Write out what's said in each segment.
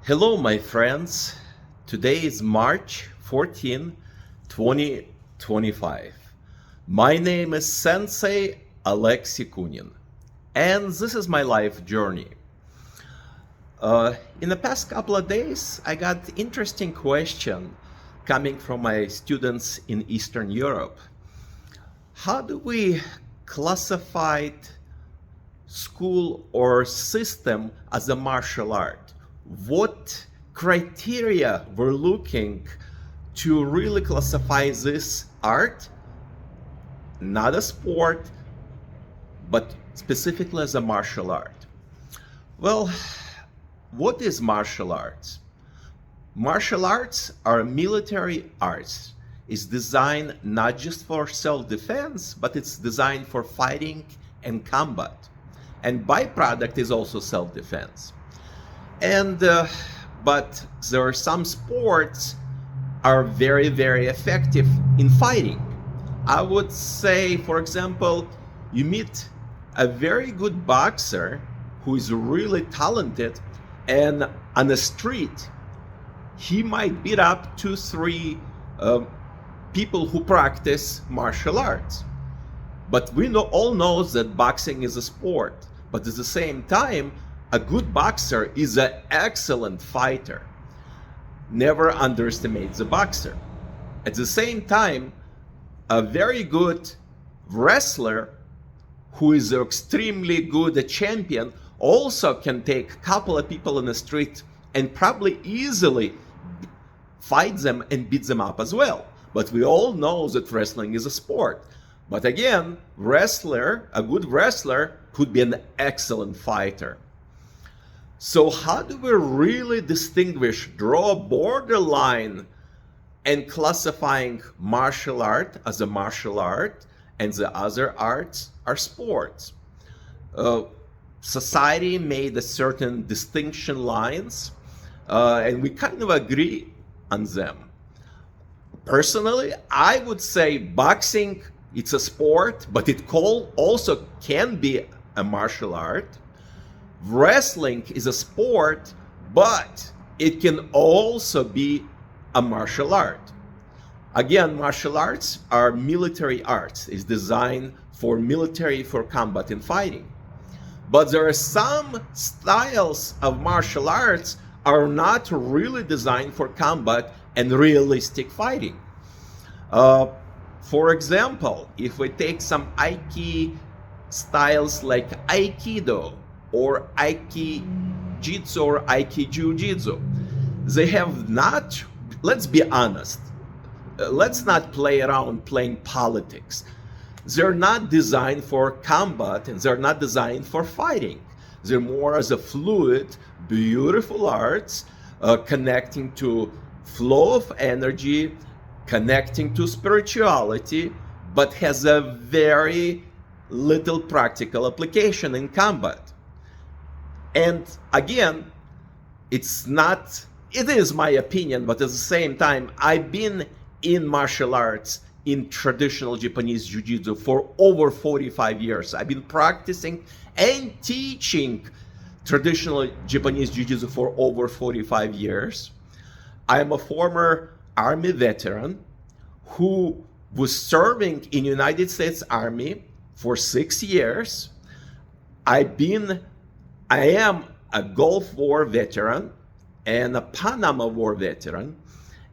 Hello, my friends. Today is March 14, 2025. My name is Sensei Alexey Kunin, and this is my life journey. In the past couple of days, I got interesting question coming from my students in Eastern Europe. How do we classify school or system as a martial art? What criteria we're looking to really classify this art, not a sport, but specifically as a martial art? Well, what is martial arts? Martial arts are military arts. It's designed not just for self-defense, but it's designed for fighting and combat. And byproduct is also self-defense. But there are some sports are very, very effective in fighting. I would say, for example, you meet a very good boxer who is really talented, and on the street, he might beat up 2-3 people who practice martial arts. But we all know that boxing is a sport. But at the same time, a good boxer is an excellent fighter. Never underestimate the boxer. At the same time, a very good wrestler who is extremely good a champion also can take a couple of people in the street and probably easily fight them and beat them up as well. But we all know that wrestling is a sport. But again, a good wrestler could be an excellent fighter. So how do we really distinguish, draw a borderline and classifying martial art as a martial art and the other arts are sports? Society made a certain distinction lines and we kind of agree on them. Personally, I would say boxing, it's a sport, but it also can be a martial art. Wrestling is a sport, but it can also be a martial art. Again, martial arts are military arts. It's designed for military, for combat and fighting. But there are some styles of martial arts are not really designed for combat and realistic fighting. For example, if we take some Aikido styles like Aikido, or Aiki-Jitsu or Aiki-Jiu-Jitsu. They have not, let's be honest, let's not play around playing politics. They're not designed for combat and they're not designed for fighting. They're more as a fluid, beautiful arts, connecting to flow of energy, connecting to spirituality, but has a very little practical application in combat. And again, it is my opinion, but at the same time, I've been in martial arts, in traditional Japanese Jiu-Jitsu for over 45 years. I've been practicing and teaching traditional Japanese Jiu-Jitsu for over 45 years. I'm a former Army veteran who was serving in United States Army for 6 years. I am a Gulf War veteran and a Panama War veteran,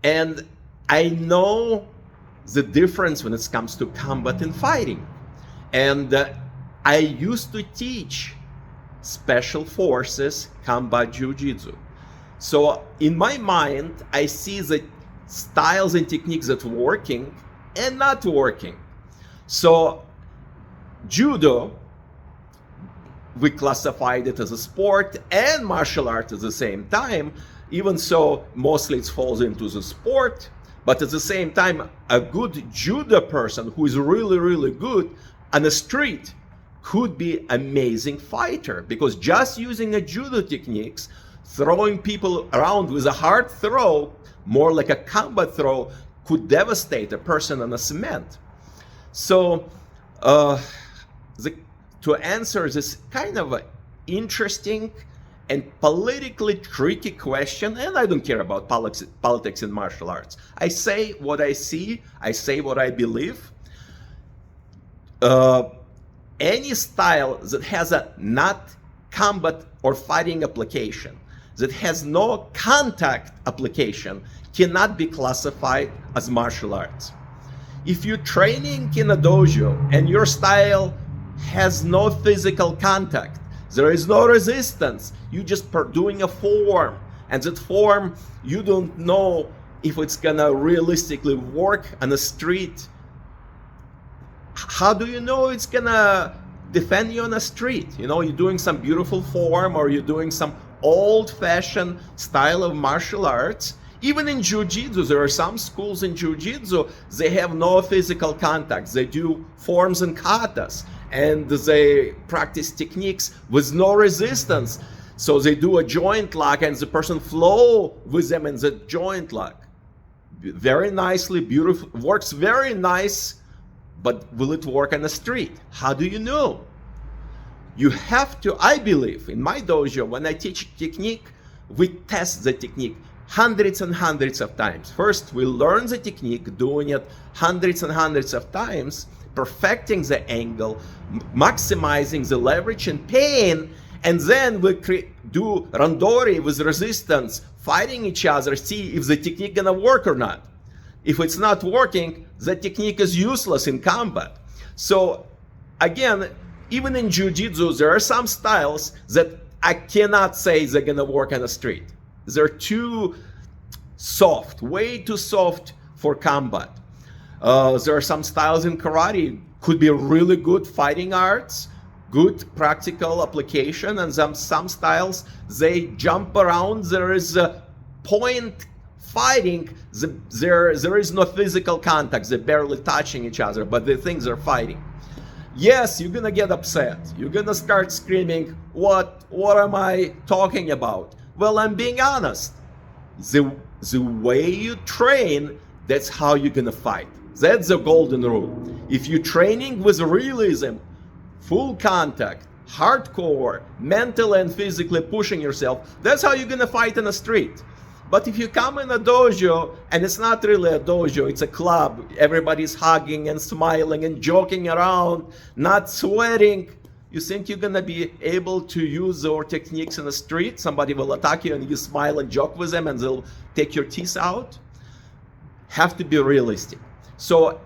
and I know the difference when it comes to combat and fighting. And I used to teach special forces combat jiu-jitsu. So in my mind, I see the styles and techniques that are working and not working. So judo, we classified it as a sport and martial art at the same time, even so mostly it falls into the sport, but at the same time, a good judo person who is really, really good on the street could be amazing fighter, because just using a judo techniques, throwing people around with a hard throw, more like a combat throw, could devastate a person on the cement. So to answer this kind of interesting and politically tricky question, and I don't care about politics in martial arts. I say what I see, I say what I believe. Any style that has a not combat or fighting application, that has no contact application, cannot be classified as martial arts. If you're training in a dojo and your style has no physical contact, there is no resistance, you just doing a form, and that form you don't know if it's gonna realistically work on the street. How do you know it's gonna defend you on the street? You know, you're doing some beautiful form, or you're doing some old-fashioned style of martial arts. Even in Jiu-Jitsu, there are some schools in Jiu-Jitsu, they have no physical contact. They do forms and katas, and they practice techniques with no resistance. So they do a joint lock, and the person flow with them in the joint lock. Very nicely, beautiful, works very nice, but will it work on the street? How do you know? You have to, I believe, in my dojo, when I teach technique, we test the technique hundreds and hundreds of times. First, we learn the technique, doing it hundreds and hundreds of times, perfecting the angle, maximizing the leverage and pain, and then we do randori with resistance, fighting each other, see if the technique gonna work or not. If it's not working, the technique is useless in combat. So again, even in Jiu-Jitsu, there are some styles that I cannot say they're gonna work on the street. They're too soft, way too soft for combat. There are some styles in karate, could be really good fighting arts, good practical application, and some styles, they jump around, there is a point fighting, there is no physical contact, they're barely touching each other, but the things are fighting. Yes, you're gonna get upset. You're gonna start screaming, what am I talking about? Well, I'm being honest. The way you train, that's how you're gonna fight. That's the golden rule. If you're training with realism, full contact, hardcore, mentally and physically pushing yourself, that's how you're gonna fight in the street. But if you come in a dojo, and it's not really a dojo, it's a club, everybody's hugging and smiling and joking around, not sweating, you think you're gonna be able to use your techniques in the street? Somebody will attack you and you smile and joke with them and they'll take your teeth out? Have to be realistic. So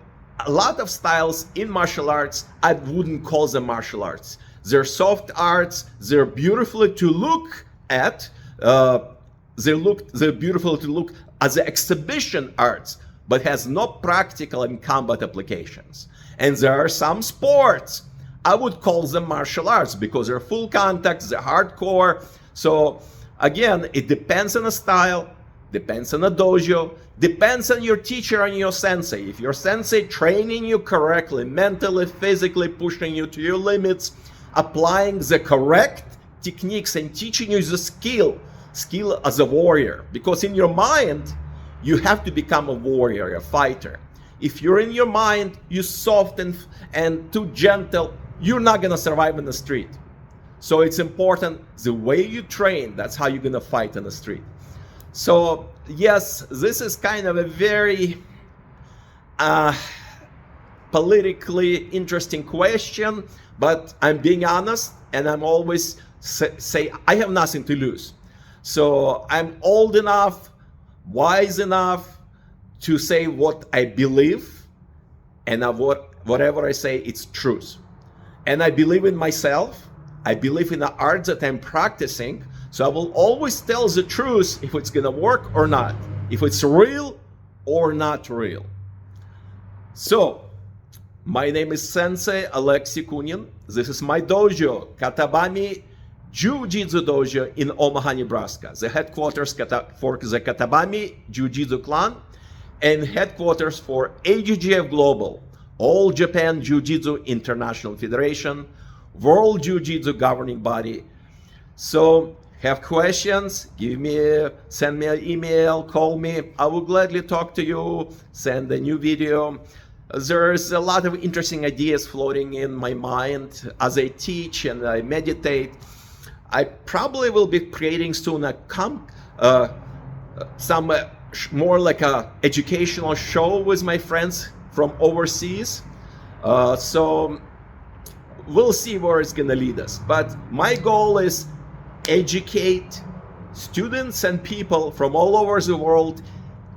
a lot of styles in martial arts, I wouldn't call them martial arts. They're soft arts, they're beautifully to look at, they're beautiful to look as the exhibition arts, but has no practical and combat applications. And there are some sports, I would call them martial arts because they're full contact, they're hardcore. So again, it depends on the style, depends on the dojo, depends on your teacher and your sensei. If your sensei training you correctly, mentally, physically pushing you to your limits, applying the correct techniques and teaching you the skill as a warrior, because in your mind you have to become a warrior, a fighter. If you're in your mind, you're soft and too gentle, you're not gonna survive in the street. So it's important, the way you train, that's how you're gonna fight in the street. So yes, this is kind of a very politically interesting question, but I'm being honest, and I'm always say I have nothing to lose. So I'm old enough, wise enough to say what I believe, and whatever I say, it's truth. And I believe in myself, I believe in the art that I'm practicing, so I will always tell the truth if it's gonna work or not, if it's real or not real. So, my name is Sensei Alexey Kunin. This is my dojo, Katabami Ju-Jitsu Dojo in Omaha, Nebraska. The headquarters for the Katabami Ju-Jitsu clan and headquarters for AJJIF Global, All Japan Jiu-Jitsu International Federation, World Jiu-Jitsu governing body. So, have questions, send me an email, call me. I will gladly talk to you, send a new video. There's a lot of interesting ideas floating in my mind as I teach and I meditate. I probably will be creating soon some more like a educational show with my friends from overseas. So we'll see where it's gonna lead us. But my goal is educate students and people from all over the world,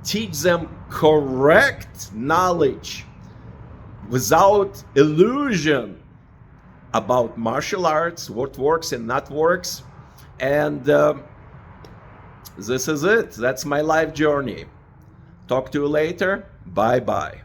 teach them correct knowledge without illusion about martial arts, what works and not works. And this is it. That's my life journey. Talk to you later. Bye-bye.